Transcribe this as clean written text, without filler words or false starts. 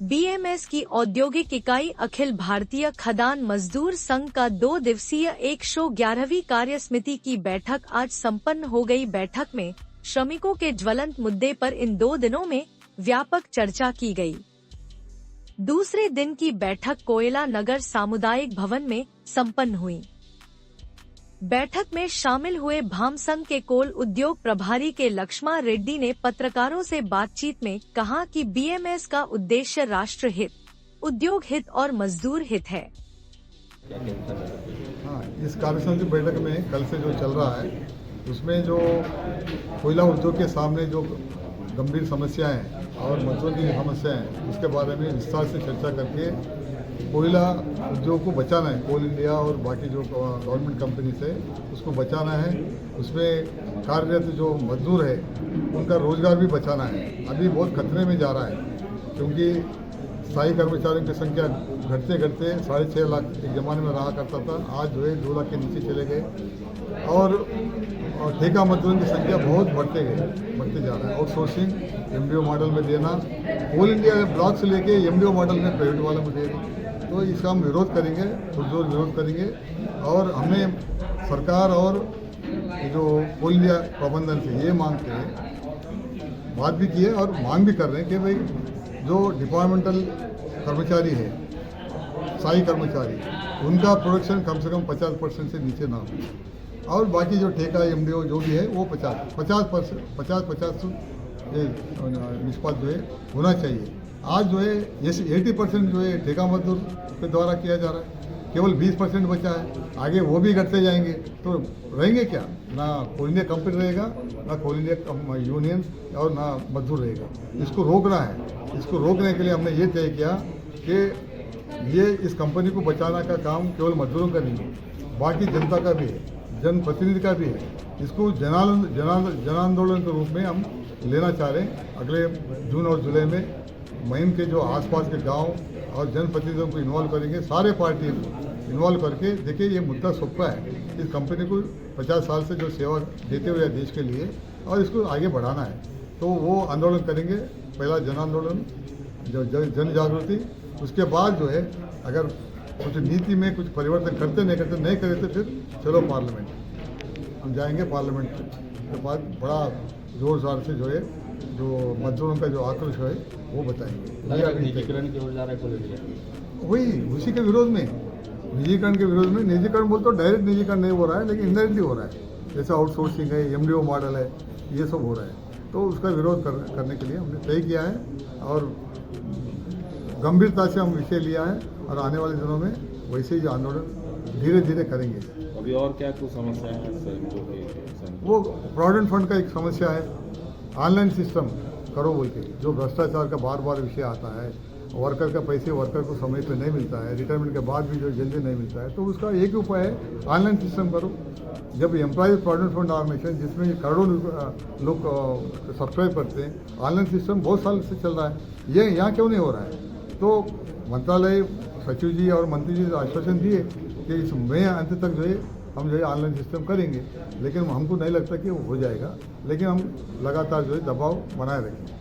BMS की औद्योगिक इकाई अखिल भारतीय खदान मजदूर संघ का 2 दिवसीय 111वीं कार्यसमिति की बैठक आज संपन्न हो गई। बैठक में श्रमिकों के ज्वलंत मुद्दे पर इन 2 दिनों में व्यापक चर्चा की गई। दूसरे दिन की बैठक कोयला नगर सामुदायिक भवन में संपन्न हुई। बैठक में शामिल हुए भामसंघ के कोल उद्योग प्रभारी के लक्ष्मा रेड्डी ने पत्रकारों से बातचीत में कहा कि बीएमएस का उद्देश्य राष्ट्र हित, उद्योग हित और मजदूर हित है। हाँ, इस कार्यसमिति बैठक में कल से जो चल रहा है उसमें जो कोयला उद्योग के सामने जो गंभीर समस्याएं हैं और मजदूरों की समस्याएं हैं उसके बारे में विस्तार से चर्चा करके कोयला उद्योग को बचाना है। कोल इंडिया और बाकी जो गवर्नमेंट कंपनी है उसको बचाना है। उसमें कार्यरत जो मजदूर है उनका रोजगार भी बचाना है। अभी बहुत खतरे में जा रहा है क्योंकि स्थायी कर्मचारियों की संख्या घटते घटते 6.5 लाख एक ज़माने में रहा करता था, आज जो है 2 लाख के नीचे चले गए और ठेका मजदूरों की संख्या बहुत बढ़ते जा रहा है। आउटसोर्सिंग एमडीओ मॉडल में देना, कोल इंडिया ब्लॉक से लेके एमडीओ मॉडल में प्राइवेट वालों में दे रहे, तो इसका हम विरोध करेंगे, पुरजोर विरोध करेंगे। और हमने सरकार और जो कोल इंडिया प्रबंधन से ये मांग के बात भी की है और मांग भी कर रहे हैं कि भाई जो डिपार्टमेंटल कर्मचारी है, स्थायी कर्मचारी, उनका प्रोडक्शन कम से कम 50% से नीचे ना हो और बाकी जो ठेका एमडीओ जो भी है वो 50% ये निष्पात जो है होना चाहिए। आज जो है ये 80% जो है ठेका मजदूर के द्वारा किया जा रहा है, केवल 20% बचा है। आगे वो भी घटते जाएंगे तो रहेंगे क्या? ना कोल इंडिया कंपनी रहेगा, ना कोल इंडिया यूनियन और ना मजदूर रहेगा। इसको रोकना है। इसको रोकने के लिए हमने ये तय किया कि ये इस कंपनी को बचाना का काम केवल मजदूरों का नहीं है, बाकी जनता का भी है, जनप्रतिनिधि का भी है। इसको जन आंदोलन के रूप में हम लेना चाह रहे हैं। अगले जून और जुलाई में महिम के जो आसपास के गांव और जनप्रतिनिधियों को इन्वॉल्व करेंगे, सारे पार्टी इन्वॉल्व करके। देखिए ये मुद्दा सबका है, इस कंपनी को 50 साल से जो सेवा देते हुए देश के लिए और इसको आगे बढ़ाना है, तो वो आंदोलन करेंगे। पहला जन आंदोलन, जन जागृति, उसके बाद जो है अगर कुछ नीति में कुछ परिवर्तन करते नहीं करे तो फिर चलो पार्लियामेंट हम जाएंगे। पार्लियामेंट के बाद बड़ा जोर शोर से जो है जो मजदूरों का जो आक्रोश है वो बताएंगे। निजीकरण की ओर जा रहा है, वही उसी के विरोध में, निजीकरण के विरोध में। निजीकरण बोलते तो डायरेक्ट निजीकरण नहीं हो रहा है, लेकिन इनडायरेक्टली हो रहा है। जैसे आउटसोर्सिंग है, एमडीओ मॉडल है, ये सब हो रहा है। तो उसका विरोध करने के लिए हमने तय किया है और गंभीरता से हम विषय लिया है और आने वाले दिनों में वैसे ही आंदोलन धीरे धीरे करेंगे। अभी और क्या कुछ समस्या है? वो प्रोविडेंट फंड का एक समस्या है, ऑनलाइन सिस्टम करो बोल के, जो भ्रष्टाचार का बार बार विषय आता है। वर्कर का पैसे वर्कर को समय पे नहीं मिलता है, रिटायरमेंट के बाद भी जो जल्दी नहीं मिलता है, तो उसका एक उपाय है ऑनलाइन सिस्टम करो। जब एम्प्लॉयज प्रोविडेंट फंड ऑर्गेनाइजेशन जिसमें करोड़ों लोग सब्सक्राइब करते हैं, ऑनलाइन सिस्टम बहुत साल से चल रहा है, ये यहाँ क्यों नहीं हो रहा है? तो मंत्रालय सचिव जी और मंत्री जी आश्वासन दिए कि इस मई अंत तक जो है हम जो है ऑनलाइन सिस्टम करेंगे, लेकिन हमको नहीं लगता कि वो हो जाएगा, लेकिन हम लगातार जो है दबाव बनाए रखेंगे।